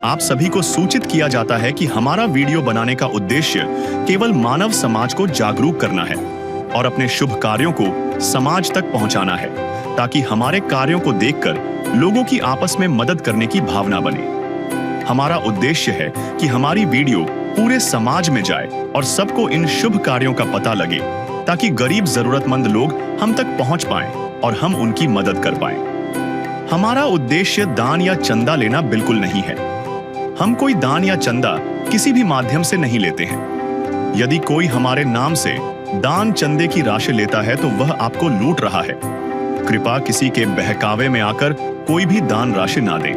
आप सभी को सूचित किया जाता है कि हमारा वीडियो बनाने का उद्देश्य केवल मानव समाज को जागरूक करना है और अपने शुभ कार्यों को समाज तक पहुंचाना है, ताकि हमारे कार्यों को देखकर लोगों की आपस में मदद करने की भावना बने। हमारा उद्देश्य है कि हमारी वीडियो पूरे समाज में जाए और सबको इन शुभ कार्यों का पता लगे, ताकि गरीब जरूरतमंद लोग हम तक पहुंच पाएं और हम उनकी मदद कर पाएं। हमारा उद्देश्य दान या चंदा लेना बिल्कुल नहीं है। हम कोई दान या चंदा किसी भी माध्यम से नहीं लेते हैं। यदि कोई हमारे नाम से दान चंदे की राशि लेता है तो वह आपको लूट रहा है। कृपया किसी के बहकावे में आकर कोई भी दान राशि ना दें।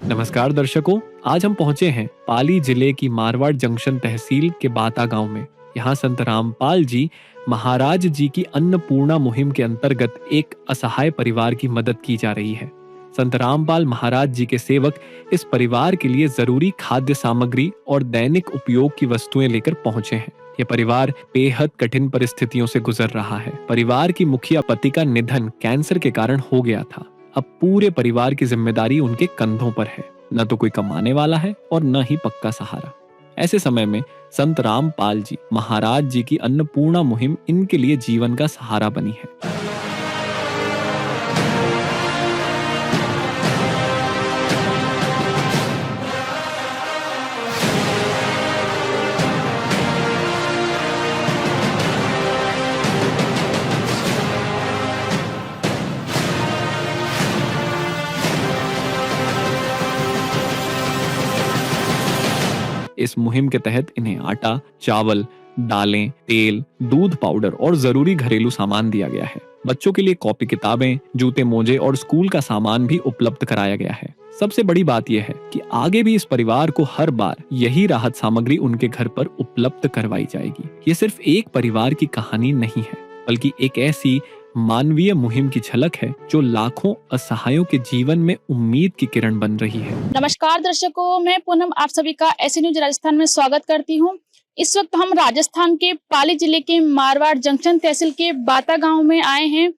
नमस्कार दर्शकों, आज हम पहुंचे हैं पाली जिले की मारवाड़ जंक्शन तहसील के बाता गांव में। यहाँ संत रामपाल जी महाराज जी की अन्नपूर्णा मुहिम के अंतर्गत एक असहाय परिवार की मदद की जा रही है। संत रामपाल महाराज जी के सेवक इस परिवार के लिए जरूरी खाद्य सामग्री और दैनिक उपयोग की वस्तुएं लेकर पहुंचे हैं। ये परिवार बेहद कठिन परिस्थितियों से गुजर रहा है। परिवार की मुखिया पति का निधन कैंसर के कारण हो गया था। अब पूरे परिवार की जिम्मेदारी उनके कंधों पर है। न तो कोई कमाने वाला है और न ही पक्का सहारा। ऐसे समय में संत रामपाल जी महाराज जी की अन्नपूर्णा मुहिम इनके लिए जीवन का सहारा बनी है। इस मुहिम के तहत इन्हें आटा, चावल, दालें, तेल, दूध पाउडर और जरूरी घरेलू सामान दिया गया है। बच्चों के लिए कॉपी किताबें, जूते मोजे और स्कूल का सामान भी उपलब्ध कराया गया है। सबसे बड़ी बात यह है कि आगे भी इस परिवार को हर बार यही राहत सामग्री उनके घर पर उपलब्ध करवाई जाएगी। ये सिर्फ एक परिवार की कहानी नहीं है, बल्कि एक ऐसी मानवीय मुहिम की झलक है जो लाखों असहायों के जीवन में उम्मीद की किरण बन रही है। नमस्कार दर्शकों, मैं पूनम आप सभी का ऐसे न्यूज राजस्थान में स्वागत करती हूं। इस वक्त हम राजस्थान के पाली जिले के मारवाड़ जंक्शन तहसील के बाता गांव में आए हैं।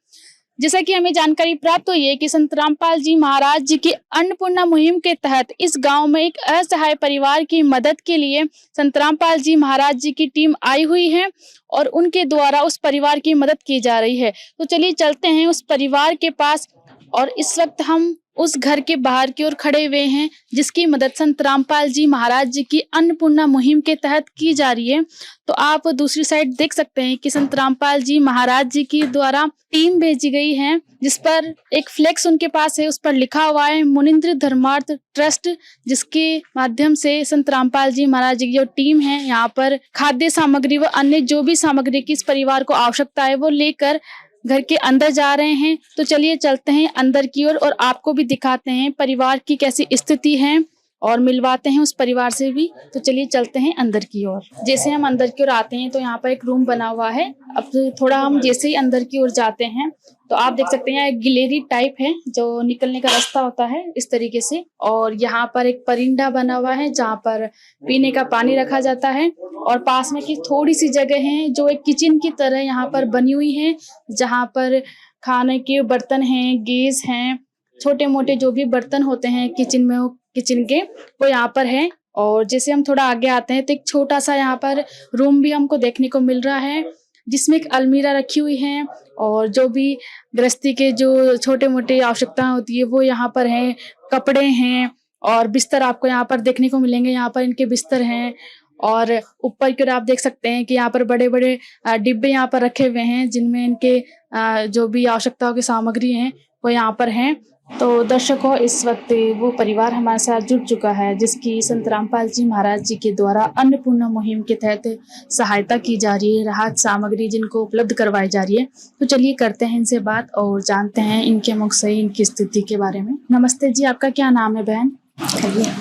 जैसा कि हमें जानकारी प्राप्त हुई है कि संत रामपाल जी महाराज जी की अन्नपूर्णा मुहिम के तहत इस गांव में एक असहाय परिवार की मदद के लिए संत रामपाल जी महाराज जी की टीम आई हुई है और उनके द्वारा उस परिवार की मदद की जा रही है। तो चलिए चलते हैं उस परिवार के पास। और इस वक्त हम उस घर के बाहर की ओर खड़े हुए हैं जिसकी मदद संत रामपाल जी महाराज जी की अन्नपूर्णा मुहिम के तहत की जा रही है। तो आप दूसरी साइड देख सकते हैं कि संत रामपाल जी महाराज जी की द्वारा टीम भेजी गई है, जिस पर एक फ्लेक्स उनके पास है। उस पर लिखा हुआ है मुनिंद्र धर्मार्थ ट्रस्ट, जिसके माध्यम से संत रामपाल जी महाराज जी की जो टीम है यहाँ पर खाद्य सामग्री व अन्य जो भी सामग्री की इस परिवार को आवश्यकता है वो लेकर घर के अंदर जा रहे हैं। तो चलिए चलते हैं अंदर की ओर और आपको भी दिखाते हैं परिवार की कैसी स्थिति है और मिलवाते हैं उस परिवार से भी। तो चलिए चलते हैं अंदर की ओर। जैसे हम अंदर की ओर आते हैं तो यहाँ पर एक रूम बना हुआ है। अब थोड़ा हम जैसे ही अंदर की ओर जाते हैं तो आप देख सकते हैं एक गैलरी टाइप है जो निकलने का रास्ता होता है इस तरीके से। और यहाँ पर एक परिंदा बना हुआ है जहाँ पर पीने का पानी रखा जाता है। और पास में की थोड़ी सी जगह है जो एक किचन की तरह यहाँ पर बनी हुई है, जहाँ पर खाने के बर्तन हैं, गैस हैं, छोटे मोटे जो भी बर्तन होते हैं किचन में किचन के वो यहाँ पर है। और जैसे हम थोड़ा आगे आते हैं तो एक छोटा सा यहाँ पर रूम भी हमको देखने को मिल रहा है, जिसमें एक अलमीरा रखी हुई है और जो भी गृहस्थी के जो छोटे मोटे आवश्यकता होती है वो यहाँ पर है। कपड़े हैं और बिस्तर आपको यहाँ पर देखने को मिलेंगे। यहाँ पर इनके बिस्तर हैं और ऊपर की ओर आप देख सकते हैं कि यहाँ पर बड़े बड़े डिब्बे यहाँ पर रखे हुए हैं जिनमें इनके जो भी आवश्यकताओं की सामग्री हैं वो यहाँ पर हैं। तो दर्शकों, इस वक्त वो परिवार हमारे साथ जुड़ चुका है जिसकी संत रामपाल जी महाराज जी के द्वारा अन्नपूर्णा मुहिम के तहत सहायता की जा रही है, राहत सामग्री जिनको उपलब्ध करवाई जा रही है। तो चलिए करते हैं इनसे बात और जानते हैं इनके मुख से इनकी स्थिति के बारे में। नमस्ते जी, आपका क्या नाम है बहन?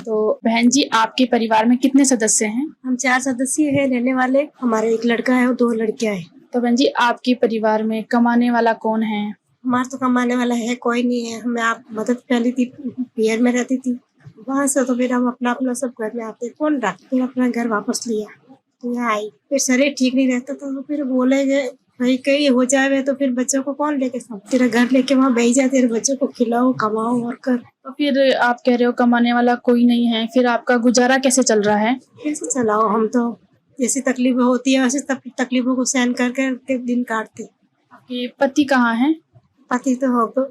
तो बहन जी, आपके परिवार में कितने सदस्य हैं? हम 4 सदस्य हैं रहने वाले। हमारे एक लड़का है और 2 लड़कियां हैं। तो बहन जी, आपके परिवार में कमाने वाला कौन है? हमारा तो कमाने वाला है कोई नहीं है। मैं आप मदद पहली थी पियर में रहती थी, वहाँ से तो फिर हम अपना अपना सब घर में आते कौन रख, फिर अपना घर वापस लिया तो यहाँ आई। फिर शरीर ठीक नहीं रहता था तो फिर बोले गए भाई कहीं हो जाए तो फिर बच्चों को कौन लेके सब, तेरा घर लेके वहाँ बैठ जा, तेरे बच्चों को खिलाओ कमाओ और कर। तो फिर आप कह रहे हो कमाने वाला कोई नहीं है, फिर आपका गुजारा कैसे चल रहा है? कैसे चलाओ, हम तो जैसी तकलीफें होती है वैसे तकलीफों को सहन कर कर के दिन काटते। आपके पति कहाँ हैं? पति तो हो तो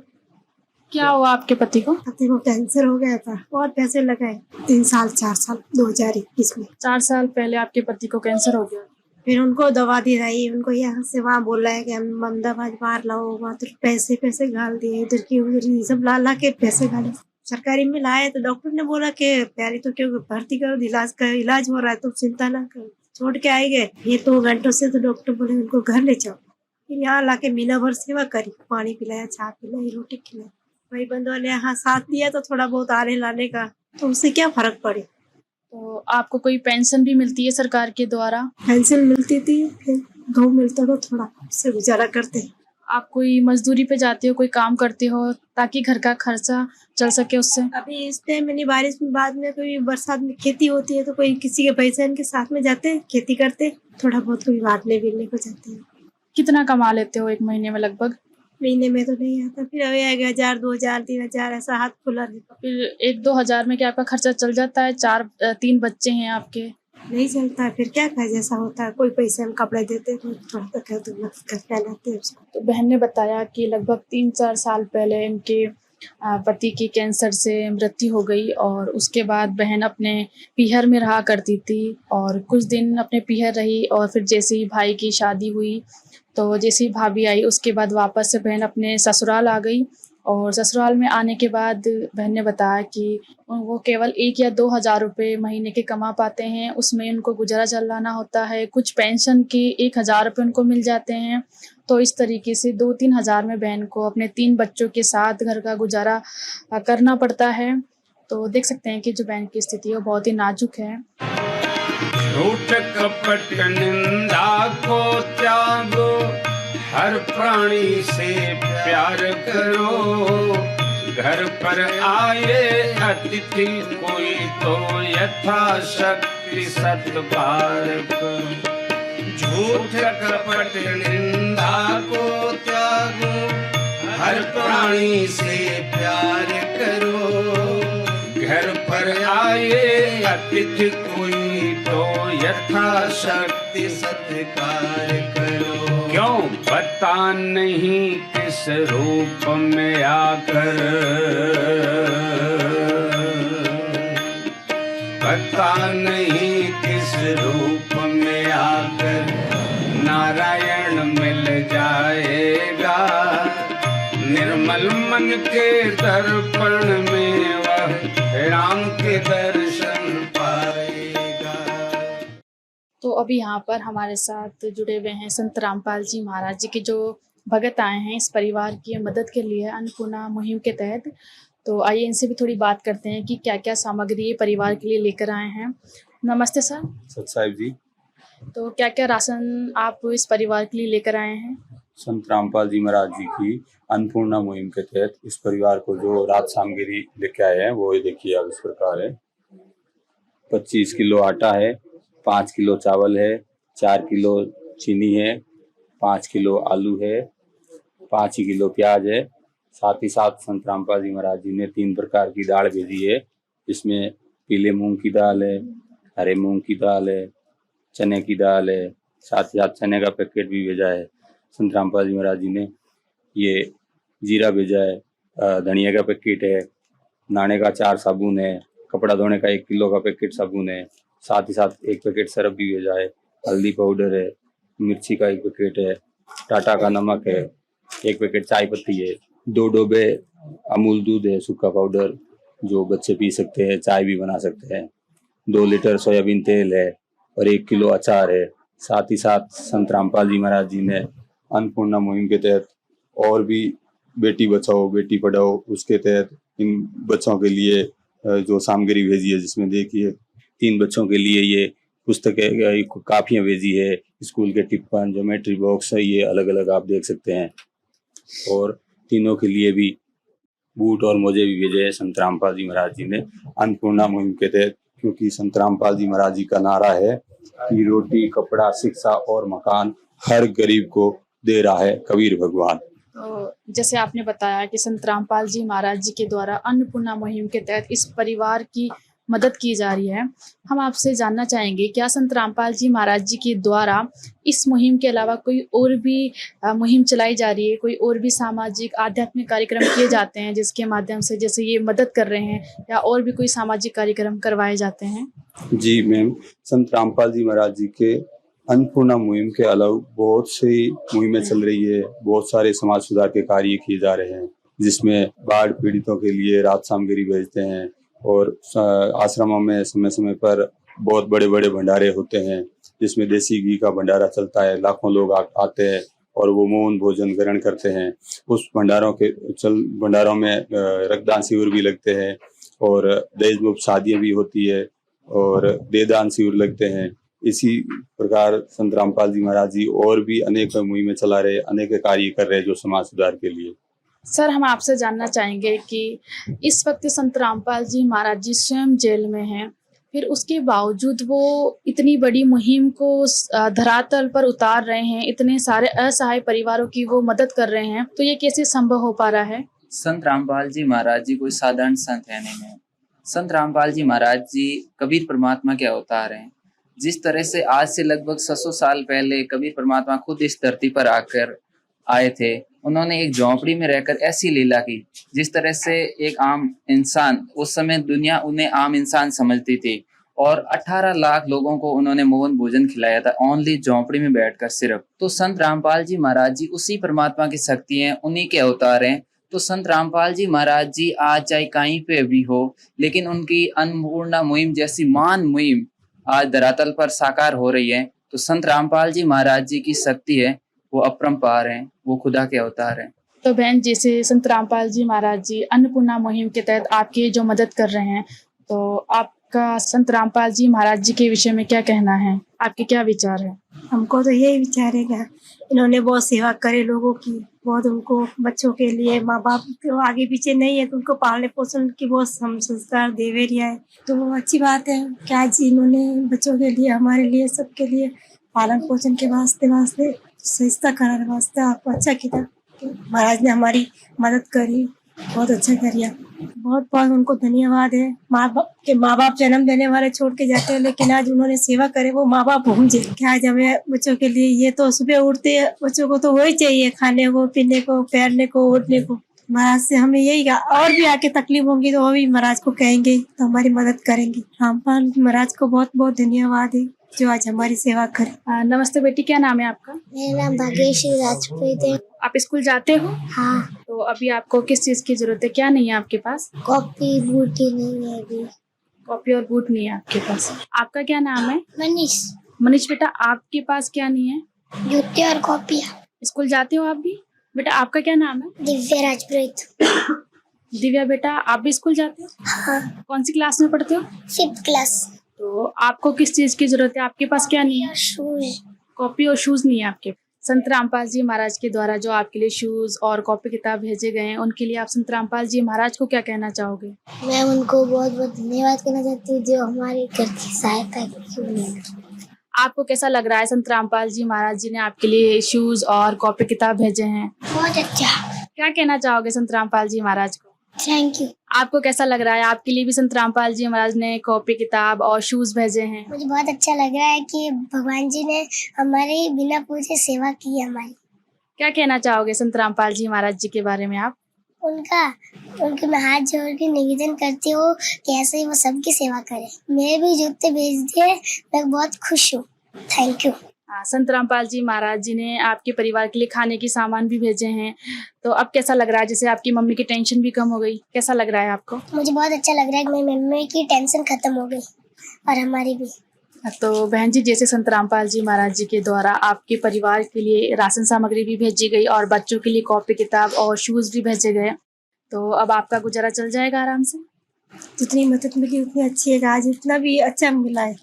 क्या हुआ आपके पति को? पति को कैंसर हो गया था और पैसे लगाए 3 साल 4 साल 2021 में। 4 साल पहले आपके पति को कैंसर हो गया। फिर उनको दवा दी रही, उनको यहाँ से वहाँ बोला है कि हम अहमदाबाद बाहर लाओ, वहाँ तो पैसे गाल दिए, इधर की उधर ये सब ला के पैसे गाले। सरकारी में लाए तो डॉक्टर ने बोला कि प्यारी तो क्यों भर्ती करो, इलाज हो रहा है तो चिंता ना करो। छोड़ के आए गए, ये 2 घंटों से तो डॉक्टर बोले उनको घर ले जाओ। फिर यहाँ लाके महीना भर सेवा करी, पानी पिलाया, चाय पिलाई, रोटी खिलाई। भाई बंधुओं ने यहाँ साथ दिया तो थोड़ा बहुत आने लाने का, तो उससे क्या फर्क पड़े। तो आपको कोई पेंशन भी मिलती है सरकार के द्वारा? पेंशन मिलती थी, फिर घऊ मिलता तो थोड़ा उससे गुजारा करते। आप कोई मजदूरी पे जाते हो, कोई काम करते हो ताकि घर का खर्चा चल सके उससे? अभी इस टाइम में बारिश में, बाद में कोई बरसात में खेती होती है तो कोई किसी के पैसे इनके साथ में जाते खेती करते, थोड़ा बहुत कोई बांटने बीटने को जाते हैं। कितना कमा लेते हो एक महीने में लगभग? महीने में तो नहीं आता, फिर अभी आएगा 1000 2000 3000 ऐसा हाथ खुला रहता। फिर 1-2 हजार में क्या आपका खर्चा चल जाता है? 3 बच्चे हैं आपके। नहीं चलता है, फिर क्या कर, जैसा होता है। कोई पैसे हम कपड़े देते तो थोड़ा तक तो मदद कर पहनाते उसको। तो बहन ने बताया कि लगभग 3-4 साल पहले इनके पति की कैंसर से मृत्यु हो गई और उसके बाद बहन अपने पीहर में रहा करती थी और कुछ दिन अपने पीहर रही और फिर जैसे ही भाई की शादी हुई तो जैसे ही भाभी आई उसके बाद वापस से बहन अपने ससुराल आ गई और ससुराल में आने के बाद बहन ने बताया कि वो केवल 1 या 2 हज़ार रुपये महीने के कमा पाते हैं, उसमें उनको गुजारा चलाना होता है। कुछ पेंशन के 1,000 रुपये उनको मिल जाते हैं। तो इस तरीके से 2-3 हज़ार में बहन को अपने 3 बच्चों के साथ घर का गुजारा करना पड़ता है। तो देख सकते हैं कि जो बहन की स्थिति है वो बहुत ही नाजुक है। झूठ कपट निंदा को त्यागो, हर प्राणी से प्यार करो। घर पर आए अतिथि कोई तो यथाशक्ति सत्कार करो। झूठ कपट निंदा को त्यागो, हर प्राणी से प्यार करो। घर पर आए अतिथि कोई तो यथाशक्ति सत्कार करो। क्यों पता नहीं किस रूप में आकर, पता नहीं किस रूप में आकर नारायण मिल जाएगा। निर्मल मन के दर्पण में वह राम के दर्शन पाएगा। तो अभी यहाँ पर हमारे साथ जुड़े हुए हैं संत रामपाल जी महाराज जी के जो भगत आए हैं इस परिवार की मदद के लिए अन्नपूर्णा मुहिम के तहत। तो आइए इनसे भी थोड़ी बात करते हैं कि क्या क्या सामग्री ये परिवार के लिए लेकर आए हैं। नमस्ते सर। सत साहिब जी। तो क्या क्या राशन आप इस परिवार के लिए लेकर आए हैं? संत रामपाल जी महाराज जी की अन्नपूर्णा मुहिम के तहत इस परिवार को जो रात सामग्री लेके आए हैं वो ये देखिए आप इस प्रकार है। 25 किलो आटा है, 5 किलो चावल है, 4 किलो चीनी है, 5 किलो आलू है, 5 ही किलो प्याज है। साथ ही साथ संत रामपाल जी महाराज जी ने 3 प्रकार की दाल भेजी है, जिसमें पीले मूंग की दाल है, हरे मूंग की दाल है, चने की दाल है, साथ ही साथ चने का पैकेट भी भेजा है। संत रामपाल जी महाराज जी ने ये जीरा भेजा है, धनिया का पैकेट है, नाने का 4 साबुन है, कपड़ा धोने का 1 किलो का पैकेट साबुन है, साथ ही साथ 1 पैकेट सरफ भी भेजा है, हल्दी पाउडर है, मिर्ची का 1 पैकेट है, टाटा का नमक है, 1 पैकेट चाय पत्ती है, 2 डोबे अमूल दूध है, सूखा पाउडर जो बच्चे पी सकते हैं, चाय भी बना सकते हैं, 2 लीटर सोयाबीन तेल है और 1 किलो अचार है। साथ ही साथ संत रामपाल जी महाराज जी ने अन्नपूर्णा मुहिम के तहत और भी बेटी बचाओ बेटी पढ़ाओ उसके तहत इन बच्चों के लिए जो सामग्री भेजी है, जिसमें देखिए 3 बच्चों के लिए ये पुस्तकें काफियाँ भेजी है, स्कूल के टिप्पण ज्योमेट्री बॉक्स है, ये अलग अलग आप देख सकते हैं। और तीनों के लिए भी बूट और मोजे भी भेजे हैं संत रामपाल जी महाराज जी ने अन्नपूर्णा मुहिम के तहत, क्योंकि संत रामपाल जी महाराज जी का नारा है कि रोटी कपड़ा शिक्षा और मकान हर गरीब को दे रहा है कबीर भगवान। तो जैसे आपने बताया कि संत रामपाल जी महाराज जी के द्वारा अन्नपूर्णा मुहिम के तहत इस परिवार की मदद की जा रही है, हम आपसे जानना चाहेंगे क्या संत रामपाल जी महाराज जी के द्वारा इस मुहिम के अलावा कोई और भी मुहिम चलाई जा रही है, कोई और भी सामाजिक आध्यात्मिक कार्यक्रम किए जाते हैं जिसके माध्यम से जैसे ये मदद कर रहे हैं, या और भी कोई सामाजिक कार्यक्रम करवाए जाते हैं? जी मैम, संत रामपाल जी महाराज जी के अन्नपूर्णा मुहिम के अलावा बहुत सी मुहिमें चल रही है, बहुत सारे समाज सुधार के कार्य किए जा रहे हैं, जिसमें बाढ़ पीड़ितों के लिए राहत सामग्री भेजते हैं और आश्रमों में समय समय पर बहुत बड़े बड़े भंडारे होते हैं, जिसमें देसी घी का भंडारा चलता है। लाखों लोग आते हैं और वो मौन भोजन ग्रहण करते हैं। उस भंडारों में रक्तदान शिविर भी लगते हैं और दहेज मुक्त शादियां भी होती है और देहदान शिविर लगते हैं। इसी प्रकार संत रामपाल जी महाराज जी और भी अनेक मुहिमें चला रहे, अनेक कार्य कर रहे हैं जो समाज सुधार के लिए। सर, हम आपसे जानना चाहेंगे कि इस वक्त संत रामपाल जी महाराज जी स्वयं जेल में हैं, फिर उसके बावजूद वो इतनी बड़ी मुहिम को धरातल पर उतार रहे हैं, इतने सारे असहाय परिवारों की वो मदद कर रहे हैं, तो ये कैसे संभव हो पा रहा है? संत रामपाल जी महाराज जी कोई साधारण संत है नहीं है। संत रामपाल जी महाराज जी कबीर परमात्मा के अवतार हैं। जिस तरह से आज से लगभग 600 साल पहले कबीर परमात्मा खुद इस धरती पर आकर आए थे, उन्होंने एक झोंपड़ी में रहकर ऐसी लीला की जिस तरह से एक आम इंसान, उस समय दुनिया उन्हें आम इंसान समझती थी, और 18 लाख लोगों को उन्होंने मौन भोजन खिलाया था, ओनली झोंपड़ी में बैठकर सिर्फ। तो संत रामपाल जी महाराज जी उसी परमात्मा की शक्ति हैं, उन्हीं के अवतार हैं। तो संत रामपाल जी महाराज जी आज चाहे कहीं पे भी हो, लेकिन उनकी अन्नपूर्णा मुहिम जैसी महान मुहिम आज धरातल पर साकार हो रही है। तो संत रामपाल जी महाराज जी की शक्ति है, वो अपरंपार हैं, वो खुदा के अवतार हैं। तो बहन, जैसे संत रामपाल जी महाराज जी अन्नपूर्णा मुहिम के तहत आपकी जो मदद कर रहे हैं, तो आपका संत रामपाल जी महाराज जी के विषय में क्या कहना है? आपके क्या विचार है? हमको तो यही विचार है कि इन्होंने बहुत सेवा करे लोगों की, बहुत उनको बच्चों के लिए, माँ बाप तो आगे पीछे नहीं है तो उनको पालने पोषण की बहुत संस्कार देवे रिया है, तो अच्छी बात है। क्या जी इन्होंने बच्चों के लिए, हमारे लिए, सबके लिए पालन पोषण के वास्ते सहिष्णुता कराने वास्ते आपको अच्छा किया। महाराज ने हमारी मदद करी, बहुत अच्छा करिया। बहुत बहुत उनको धन्यवाद है। माँ बाप जन्म देने वाले छोड़ के जाते हैं, लेकिन आज उन्होंने सेवा करे, वो माँ बाप होंगे क्या जब बच्चों के लिए। ये तो सुबह उठते बच्चों को तो वही चाहिए, खाने को, पीने को, पैरने को, उठने को। महाराज से हमें यही और भी आके तकलीफ होंगी तो वो भी महाराज को कहेंगे, तो हमारी मदद करेंगे। रामपाल महाराज को बहुत बहुत धन्यवाद है जो आज हमारी सेवा करे। नमस्ते बेटी, क्या नाम है आपका? मेरा नाम भाग्यश्री राजपूत है। आप स्कूल जाते हो? हाँ। तो अभी आपको किस चीज की जरूरत है, क्या नहीं है आपके पास? कॉपी बूट ही नहीं है अभी। कॉपी और बूट नहीं है आपके पास। आपका क्या नाम है? मनीष। मनीष बेटा, आपके पास क्या नहीं है? जूते और कॉपियाँ। स्कूल जाते हो आप भी? बेटा आपका क्या नाम है? दिव्या राजपूत। दिव्या बेटा, आप भी स्कूल जाते हो? हाँ। कौन सी क्लास में पढ़ते हो? 5th class. तो आपको किस चीज की जरूरत है, आपके पास क्या नहीं है? शूज। कॉपी और शूज नहीं है आपके। संत रामपाल जी महाराज के द्वारा जो आपके लिए शूज और कॉपी किताब भेजे गए हैं, उनके लिए आप संत रामपाल जी महाराज को क्या कहना चाहोगे? मैं उनको बहुत बहुत धन्यवाद करना चाहती हूँ जो हमारे घर की सहायता की। आपको कैसा लग रहा है, संत रामपाल जी महाराज जी ने आपके लिए शूज और कॉपी किताब भेजे हैं? बहुत अच्छा। क्या कहना चाहोगे संत रामपाल जी महाराज को? Thank you. आपको कैसा लग रहा है, आपके लिए भी संत रामपाल जी महाराज ने कॉपी किताब और शूज भेजे हैं? मुझे बहुत अच्छा लग रहा है कि भगवान जी ने हमारी बिना पूछे सेवा की है हमारी। क्या कहना चाहोगे संत रामपाल जी महाराज जी के बारे में आप? उनके मैं हाथ जोड़ के निवेदन करती हूँ कि ऐसे ही वो सबकी सेवा करे। मेरे भी जूते भेज दिए, मैं बहुत खुश हूँ। Thank you. संत रामपाल जी महाराज जी ने आपके परिवार के लिए खाने की सामान भी भेजे हैं, तो अब कैसा लग रहा है? जैसे आपकी मम्मी की टेंशन भी कम हो गई, कैसा लग रहा है आपको? मुझे बहुत अच्छा लग रहा है कि मेरी मम्मी की टेंशन खत्म हो गई और हमारी भी। तो बहन जी, जैसे संत रामपाल जी महाराज जी के द्वारा आपके परिवार के लिए राशन सामग्री भी भेजी गई और बच्चों के लिए कॉपी किताब और शूज भी भेजे गए, तो अब आपका गुजारा चल जाएगा आराम से? जितनी मदद मिली उतनी अच्छी है, आज इतना भी अच्छा मिला है।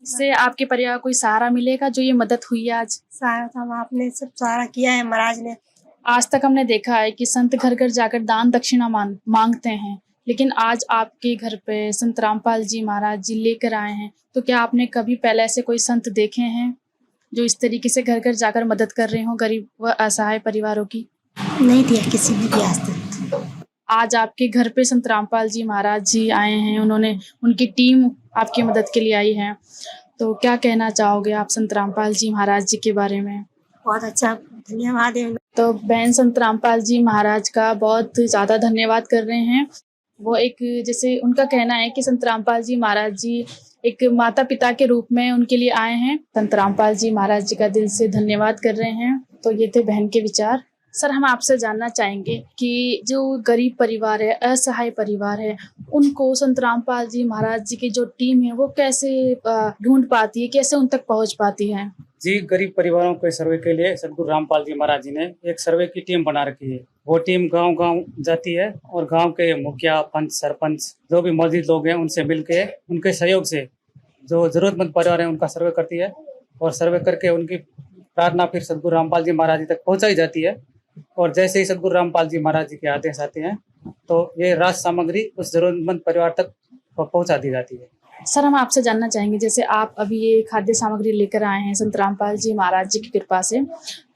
इससे आपके परिवार को कोई सहारा मिलेगा जो ये मदद हुई है आज? सहारा तो आपने सब सहारा किया है महाराज ने। आज तक हमने देखा है कि संत घर घर जाकर दान दक्षिणा मांगते हैं, लेकिन आज आपके घर पे संत रामपाल जी महाराज जी लेकर आए हैं, तो क्या आपने कभी पहले ऐसे कोई संत देखे हैं? जो इस तरीके से घर घर जाकर मदद कर रहे हो गरीब व असहाय परिवारों की? नहीं दिया किसी ने भी आज तक। आज आपके घर पे संत रामपाल जी महाराज जी आए हैं, उनकी टीम आपकी मदद के लिए आई है, तो क्या कहना चाहोगे आप संत रामपाल जी महाराज जी के बारे में? बहुत अच्छा, धन्यवाद है। तो बहन संत रामपाल जी महाराज का बहुत ज़्यादा धन्यवाद कर रहे हैं। वो एक, जैसे उनका कहना है कि संत रामपाल जी महाराज जी एक माता पिता के रूप में उनके लिए आए हैं। संत रामपाल जी महाराज जी का दिल से धन्यवाद कर रहे हैं। तो ये थे बहन के विचार। सर, हम आपसे जानना चाहेंगे कि जो गरीब परिवार है, असहाय परिवार है, उनको संत रामपाल जी महाराज जी की जो टीम है वो कैसे ढूंढ पाती है, कैसे उन तक पहुंच पाती है? जी, गरीब परिवारों के सर्वे के लिए सदगुरु रामपाल जी महाराज जी ने एक सर्वे की टीम बना रखी है। वो टीम गांव-गांव जाती है और गांव के मुखिया, पंच, सरपंच जो भी मौजूद लोग हैं उनसे मिलके उनके सहयोग से जो जरूरतमंद परिवार है उनका सर्वे करती है और सर्वे करके उनकी प्रार्थना फिर सदगुरु रामपाल जी महाराज जी तक पहुंचाई जाती है। और जैसे ही सदगुरु रामपाल जी महाराज जी के आदेश आते हैं तो ये राशन सामग्री उस जरूरतमंद परिवार तक पहुंचा दी जाती है। सर, हम आपसे जानना चाहेंगे, जैसे आप अभी ये खाद्य सामग्री लेकर आए हैं संत रामपाल जी महाराज जी की कृपा से,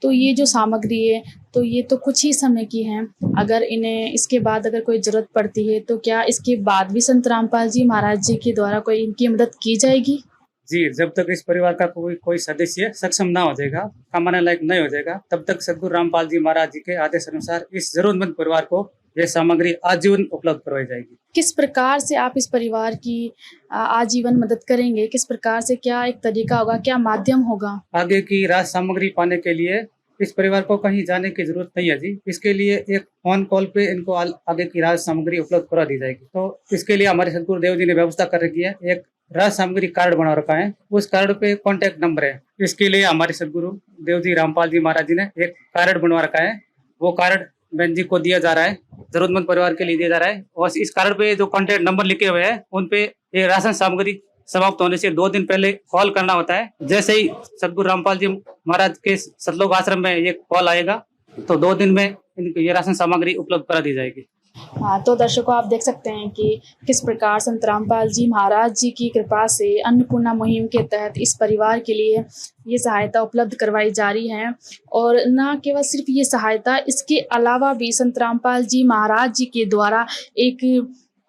तो ये जो सामग्री है तो ये तो कुछ ही समय की है, अगर इन्हें इसके बाद अगर कोई जरूरत पड़ती है तो क्या इसके बाद भी संत रामपाल जी महाराज जी के द्वारा कोई इनकी मदद की जाएगी? जी, जब तक इस परिवार का कोई सदस्य सक्षम ना हो जाएगा, कमाने लायक नहीं हो जाएगा, तब तक सदगुरु रामपाल जी महाराज जी के आदेश अनुसार इस जरूरतमंद परिवार को यह सामग्री आजीवन उपलब्ध करवाई जाएगी। किस प्रकार से आप इस परिवार की आजीवन मदद करेंगे? किस प्रकार से, क्या एक तरीका होगा, क्या माध्यम होगा? आगे की राशन सामग्री पाने के लिए इस परिवार को कहीं जाने की जरूरत नहीं है जी। इसके लिए एक फोन कॉल पे इनको आगे की राशन सामग्री उपलब्ध करा दी जाएगी। तो इसके लिए हमारे सदगुरु देव जी ने व्यवस्था कर रखी है, एक राशन सामग्री कार्ड बना रखा है, उस कार्ड पे कॉन्टेक्ट नंबर है। इसके लिए हमारे सदगुरु देव जी रामपाल जी महाराज जी ने एक कार्ड बनवा रखा है, वो कार्ड बहन जी को दिया जा रहा है, जरूरतमंद परिवार के लिए दिया जा रहा है। और इस कार्ड पे जो कॉन्टेक्ट नंबर लिखे हुए हैं उन पे ये राशन सामग्री समाप्त होने से 2 दिन पहले कॉल करना होता है। जैसे ही सदगुरु रामपाल जी महाराज के सतलोक आश्रम में ये कॉल आएगा तो 2 दिन में ये राशन सामग्री उपलब्ध करा दी जाएगी। हाँ, तो दर्शकों, आप देख सकते हैं कि किस प्रकार संत रामपाल जी महाराज जी की कृपा से अन्नपूर्णा मुहिम के तहत इस परिवार के लिए ये सहायता उपलब्ध करवाई जा रही है। और न केवल सिर्फ ये सहायता, इसके अलावा भी संत रामपाल जी महाराज जी के द्वारा एक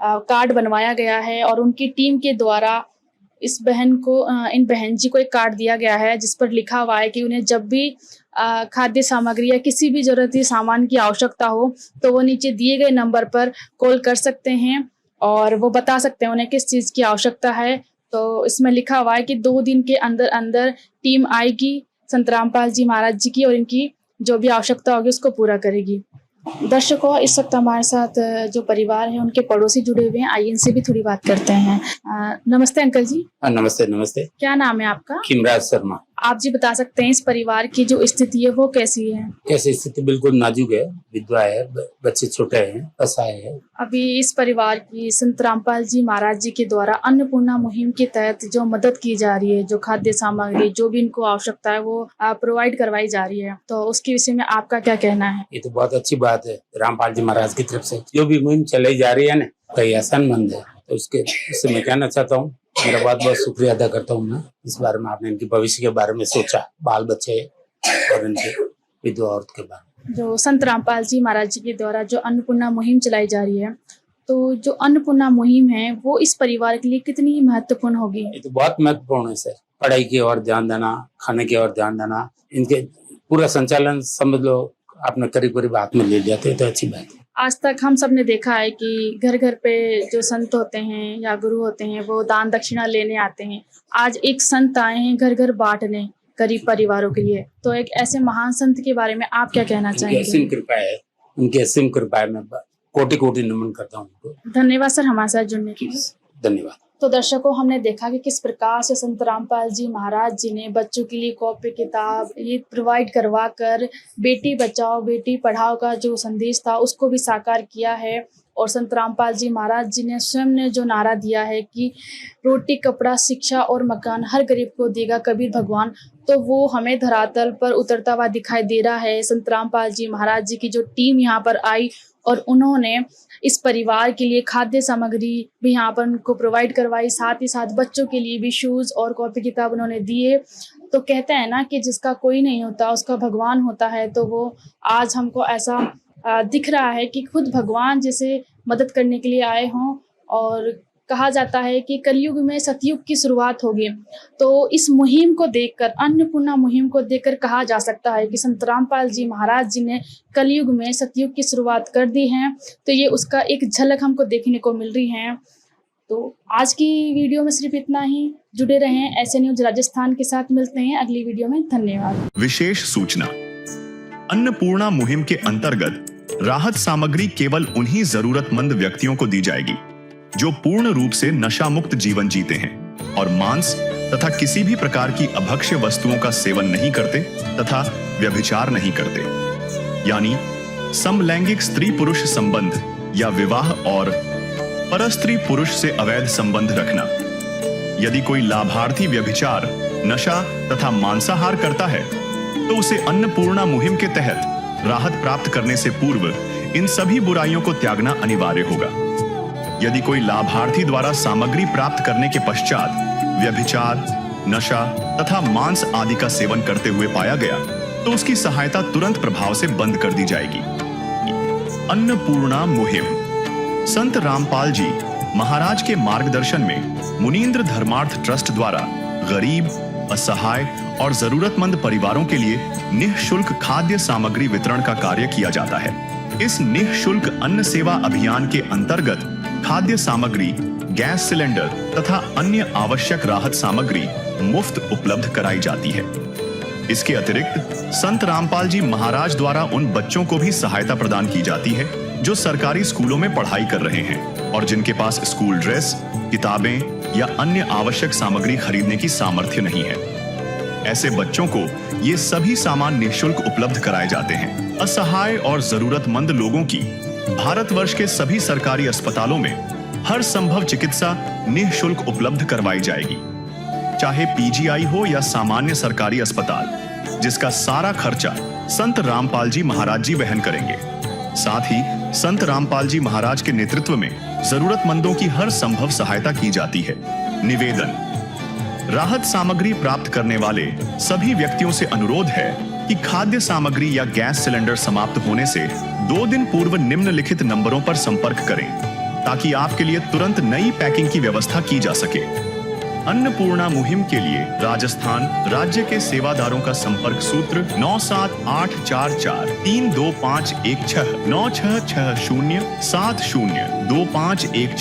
कार्ड बनवाया गया है और उनकी टीम के द्वारा इन बहन जी को एक कार्ड दिया गया है जिस पर लिखा हुआ है कि उन्हें जब भी खाद्य सामग्री या किसी भी जरूरती सामान की आवश्यकता हो तो वो नीचे दिए गए नंबर पर कॉल कर सकते हैं और वो बता सकते हैं उन्हें किस चीज़ की आवश्यकता है। तो इसमें लिखा हुआ है कि 2 दिन के अंदर अंदर टीम आएगी संत रामपाल जी महाराज जी की और इनकी जो भी आवश्यकता होगी उसको पूरा करेगी। दर्शकों, इस वक्त हमारे साथ जो परिवार है उनके पड़ोसी जुड़े हुए हैं, आइए इनसे भी थोड़ी बात करते हैं। नमस्ते अंकल जी। नमस्ते। नमस्ते। क्या नाम है आपका? खिमराज शर्मा। आप जी बता सकते हैं इस परिवार की जो स्थिति है वो कैसी है? कैसी स्थिति? बिल्कुल नाजुक है, विधवा है, बच्चे छोटे हैं, असहाय है। अभी इस परिवार की संत रामपाल जी महाराज जी के द्वारा अन्नपूर्णा मुहिम के तहत जो मदद की जा रही है, जो खाद्य सामग्री जो भी इनको आवश्यकता है वो प्रोवाइड करवाई जा रही है, तो उसके विषय में आपका क्या कहना है? ये तो बहुत अच्छी बात है, रामपाल जी महाराज की तरफ से जो भी मुहिम चलाई जा रही है ना, कई आसानमंद है, तो उससे मैं कहना चाहता हूँ, मेरा बहुत बहुत शुक्रिया अदा करता हूँ मैं इस बारे में, आपने इनके भविष्य के बारे में सोचा, बाल बच्चे और इनके विधवा औरत के बारे में। जो संत रामपाल जी महाराज जी के द्वारा जो अन्नपूर्णा मुहिम चलाई जा रही है, तो जो अन्नपूर्णा मुहिम है वो इस परिवार के लिए कितनी महत्वपूर्ण होगी? ये तो बहुत महत्वपूर्ण है सर, पढ़ाई की ओर ध्यान देना, खाने की ओर ध्यान देना, इनके पूरा संचालन समझ लो आपने करीब करीब हाथ में ले लिया, तो अच्छी बात है। आज तक हम सब ने देखा है कि घर घर पे जो संत होते हैं या गुरु होते हैं वो दान दक्षिणा लेने आते हैं। आज एक संत आए हैं घर घर बांटने गरीब परिवारों के लिए, तो एक ऐसे महान संत के बारे में आप क्या कहना चाहेंगे? असीम कृपा है, उनकी असीम कृपा है, मैं कोटि कोटि नमन करता हूँ उनको। धन्यवाद सर हमारे साथ जुड़ने के लिए। धन्यवाद। तो दर्शकों, हमने देखा कि किस प्रकार से संत रामपाल जी महाराज जी ने बच्चों के लिए कॉपी किताब ये प्रोवाइड करवा कर बेटी बचाओ बेटी पढ़ाओ का जो संदेश था उसको भी साकार किया है। और संत रामपाल जी महाराज जी ने स्वयं ने जो नारा दिया है कि रोटी कपड़ा शिक्षा और मकान हर गरीब को देगा कबीर भगवान, तो वो हमें धरातल पर उतरता हुआ दिखाई दे रहा है। संत रामपाल जी महाराज जी की जो टीम यहाँ पर आई और उन्होंने इस परिवार के लिए खाद्य सामग्री भी यहाँ पर उनको प्रोवाइड करवाई, साथ ही साथ बच्चों के लिए भी शूज़ और कॉपी किताब उन्होंने दिए। तो कहते हैं ना कि जिसका कोई नहीं होता उसका भगवान होता है। तो वो आज हमको ऐसा दिख रहा है कि खुद भगवान जैसे मदद करने के लिए आए हों। और कहा जाता है कि कलयुग में सतयुग की शुरुआत होगी। तो इस मुहिम को देखकर, अन्नपूर्णा मुहिम को देखकर कहा जा सकता है कि संत रामपाल जी महाराज जी ने कलयुग में सतयुग की शुरुआत कर दी है। तो ये उसका एक झलक हमको देखने को मिल रही है। तो आज की वीडियो में सिर्फ इतना ही। जुड़े रहें ऐसे न्यूज राजस्थान के साथ। मिलते हैं अगली वीडियो में। धन्यवाद। विशेष सूचना, अन्नपूर्णा मुहिम के अंतर्गत राहत सामग्री केवल उन्हीं जरूरतमंद व्यक्तियों को दी जाएगी जो पूर्ण रूप से नशा मुक्त जीवन जीते हैं और मांस तथा किसी भी प्रकार की अभक्ष्य वस्तुओं का सेवन नहीं करते तथा व्यभिचार नहीं करते, यानी समलैंगिक स्त्री पुरुष संबंध या विवाह और परस्त्री पुरुष से अवैध संबंध रखना। यदि कोई लाभार्थी व्यभिचार, नशा तथा मांसाहार करता है तो उसे अन्नपूर्णा मुहिम के तहत राहत प्राप्त करने से पूर्व इन सभी बुराइयों को त्यागना अनिवार्य होगा। यदि कोई लाभार्थी द्वारा सामग्री प्राप्त करने के पश्चात व्यभिचार, नशा तथा मांस आदि का सेवन करते हुए पाया गया तो उसकी सहायता तुरंत प्रभाव से बंद कर दी जाएगी। अन्नपूर्णा मुहिम संत रामपाल जी महाराज के मार्गदर्शन में मुनींद्र धर्मार्थ ट्रस्ट द्वारा गरीब, असहाय और जरूरतमंद परिवारों के लिए निःशुल्क खाद्य सामग्री वितरण का कार्य किया जाता है। इस निःशुल्क अन्न सेवा अभियान के अंतर्गत खाद्य सामग्री, गैस सिलेंडर तथा अन्य आवश्यक राहत सामग्री मुफ्त उपलब्ध कराई जाती है। इसके अतिरिक्त संत रामपाल जी महाराज द्वारा उन बच्चों को भी सहायता प्रदान की जाती है जो सरकारी स्कूलों में पढ़ाई कर रहे हैं और जिनके पास स्कूल ड्रेस, किताबें या अन्य आवश्यक सामग्री खरीदने की सामर्थ्य नहीं है। ऐसे बच्चों को ये सभी सामान निःशुल्क उपलब्ध कराए जाते हैं। असहाय और जरूरतमंद लोगों की भारतवर्ष के सभी सरकारी अस्पतालों में हर संभव चिकित्सा निःशुल्क उपलब्ध करवाई जाएगी, चाहे पीजीआई हो या सामान्य सरकारी अस्पताल, जिसका सारा खर्चा संत रामपाल जी महाराज जी वहन करेंगे। साथ ही संत रामपाल जी महाराज के नेतृत्व में जरूरतमंदों की हर संभव सहायता की जाती है। निवेदन, राहत सामग्री प्राप्त करने वाले सभी व्यक्तियों से अनुरोध है कि खाद्य सामग्री या गैस सिलेंडर समाप्त होने से 2 दिन पूर्व निम्नलिखित नंबरों पर संपर्क करें ताकि आपके लिए तुरंत नई पैकिंग की व्यवस्था की जा सके। अन्नपूर्णा मुहिम के लिए राजस्थान राज्य के सेवादारों का संपर्क सूत्र 9784432516 9660702516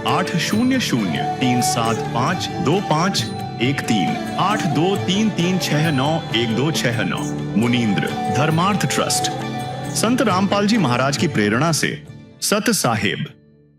80037525213 8233691269। मुनींद्र धर्मार्थ ट्रस्ट। संत रामपाल जी महाराज की प्रेरणा से सत साहेब